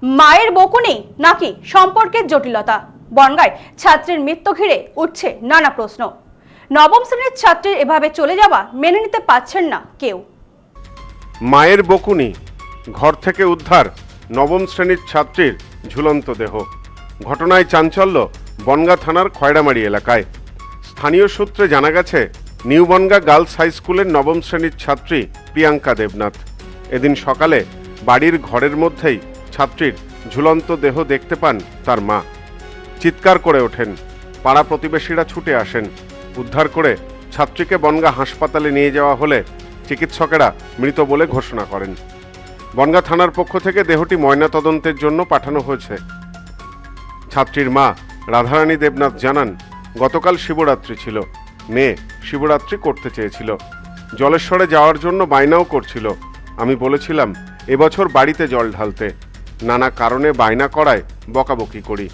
মায়ের বকুনি নাকি সম্পর্কের জটিলতা? বনগাঁয় ছাত্রীর মৃত্যু ঘিরে উঠছে নানা প্রশ্ন। নবম শ্রেণীর ছাত্রীর এভাবে চলে যাওয়া মেনে নিতে পারছেন না কেউ। মায়ের বকুনি, ঘর থেকে উদ্ধার নবম শ্রেণীর ছাত্রীর ঝুলন্ত দেহ। ঘটনায় চাঞ্চল্য বনগাঁ থানার খয়রামারি এলাকায়। স্থানীয় সূত্রে জানা গেছে, নিউ বনগাঁ গার্লস হাই স্কুলের নবম শ্রেণীর ছাত্রী প্রিয়াঙ্কা দেবনাথ এদিন সকালে বাড়ির ঘরের মধ্যেই ছাত্রীর ঝুলন্ত দেহ দেখতে পান তার মা। চিৎকার করে ওঠেন, পাড়া প্রতিবেশীরা ছুটে আসেন। উদ্ধার করে ছাত্রীকে বনগাঁ হাসপাতালে নিয়ে যাওয়া হলে চিকিৎসকেরা মৃত বলে ঘোষণা করেন। বনগাঁ থানার পক্ষ থেকে দেহটি ময়নাতদন্তের জন্য পাঠানো হয়েছে। ছাত্রীর মা রাধারানী দেবনাথ জানান, গতকাল শিবরাত্রি ছিল, মেয়ে শিবরাত্রি করতে চেয়েছিল। জলেশ্বরে যাওয়ার জন্য বায়নাও করছিল। আমি বলেছিলাম এবছর বাড়িতে জল ঢালতে, নানা কারণে বায়না করায় বকাবকি করি।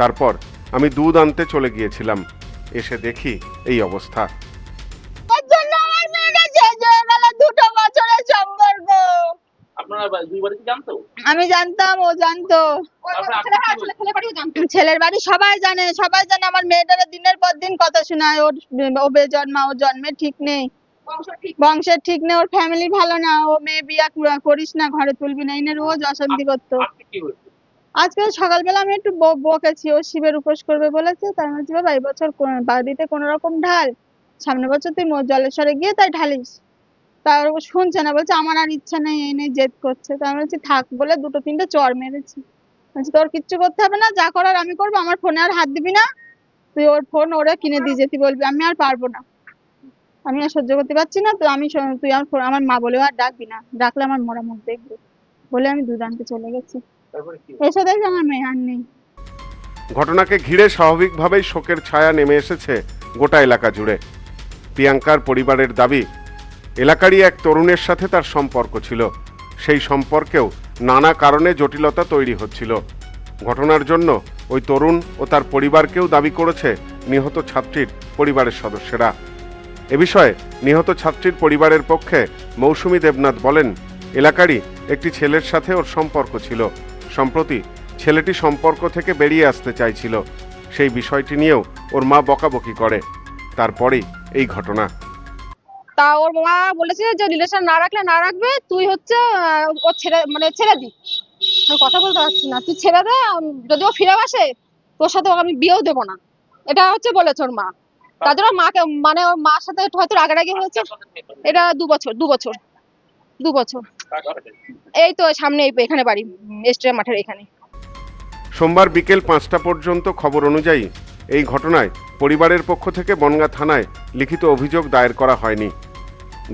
তারপর আমি দুধ আনতে চলে গিয়েছিলাম, এসে দেখি এই অবস্থা। আমি জানতাম, ও জানতো, ছেলের বাড়ি সবাই জানে আমার মেয়েটার দিনের পর দিন কথা শোনায়। ও বেজন্মা, ওর জন্মের ঠিক নেই, বংশের ঠিক নেই, ওর ফ্যামিলি ভালো না, ও মেয়ে বিয়া করিস না, ঘরে তুলবি না, এনে রোজ অশান্তি করতো। আজকে সকালবেলা আমি একটু বকেছি, ও শিবের উপোস করবে বলেছে, তাই বলছি বাবা এই বছর বাড়িতে কোন রকম ঢাল, সামনের বছর তুই জলেশ্বরে গিয়ে তাই ঢালিস। তার শুনছে না, বলছে আমার আর ইচ্ছা নেই, এই নেই জেদ করছে। তো আমি বলছি থাক বলে দুটো তিনটে চড় মেরেছি। বলছি তোর কিচ্ছু করতে হবে না, যা করার আমি করবো, আমার ফোনে আর হাত দিবি না, তুই ওর ফোন ওরে কিনে দিয়ে যেতে বলবি, আমি আর পারবো না, আমি আর সহ্য করতে পারছি না। তো তুই আমার মা বলেও আর ডাকবি না, ডাকলে আমার মরা মুখ দেখবি বলে আমি দুধ আনতে চলে গেছি। এসে দেখি আমার মেয়ে আর নেই। ঘটনাকে ঘিরে স্বাভাবিকভাবেই শোকের ছায়া নেমে এসেছে গোটা এলাকা জুড়ে। প্রিয়াঙ্কার পরিবারের দাবি, এলাকারই এক তরুণের সাথে তার সম্পর্ক ছিল, সেই সম্পর্কেও নানা কারণে জটিলতা তৈরি হচ্ছিল। ঘটনার জন্য ওই তরুণ ও তার পরিবারকেও দাবি করেছে নিহত ছাত্রীর পরিবারের সদস্যরা। এ বিষয়ে নিহত ছাত্রীর পরিবারের পক্ষে মৌসুমী দেবনাথ বলেন, এলাকারই একটি ছেলের সাথে ওর সম্পর্ক ছিল। সম্প্রতি ছেলেটি সম্পর্ক থেকে বেরিয়ে আসতে চাইছিল, সেই বিষয়টি নিয়েও ওর মা বকাবকি করে। তারপরেই এই ঘটনা। তা ওর মা বলেছে যে রিলেশন না রাখবে, তুই হচ্ছে ও ছেড়ে দি। আমি কথা বলতে পারছি না, তুই ছেড়ে দে, যদি ও ফিরে আসে তোর সাথে আমি বিয়েও দেবো না, এটা হচ্ছে বলেছে ওর মা। তার জন্য মাকে ওর মার সাথে হয়তো রাগারাগি হয়েছে। এটা 2 বছর। এই তো সামনে এখানে বাড়ি, স্টেডিয়াম মাঠের এখানে। সোমবার বিকেল 5টা পর্যন্ত খবর অনুযায়ী এই ঘটনায় পরিবারের পক্ষ থেকে বনগাঁ থানায় লিখিত অভিযোগ দায়ের করা হয়নি।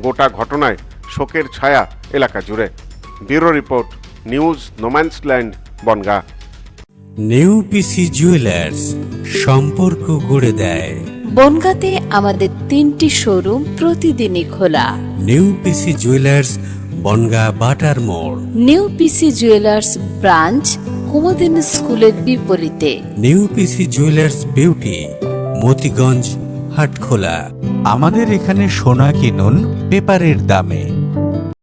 গোটা ঘটনায় শোকের ছায়া এলাকা জুড়ে। Bureau report, news no man's land, Bongaon. New PC jewellers, সম্পর্ক গড়ে দেয়। বনগাঁতে আমাদের 3টি শোরুম প্রতিদিনই খোলা। নিউ পিসি জুয়েলার্স, বনগাঁ বাটার মোড়। New PC jewellers branch Kumudin স্কুলের বিপরীতে। New PC jewellers beauty, Motiganj, Hatkhola. আমাদের এখানে সোনা কিনুন পেপারের দামে।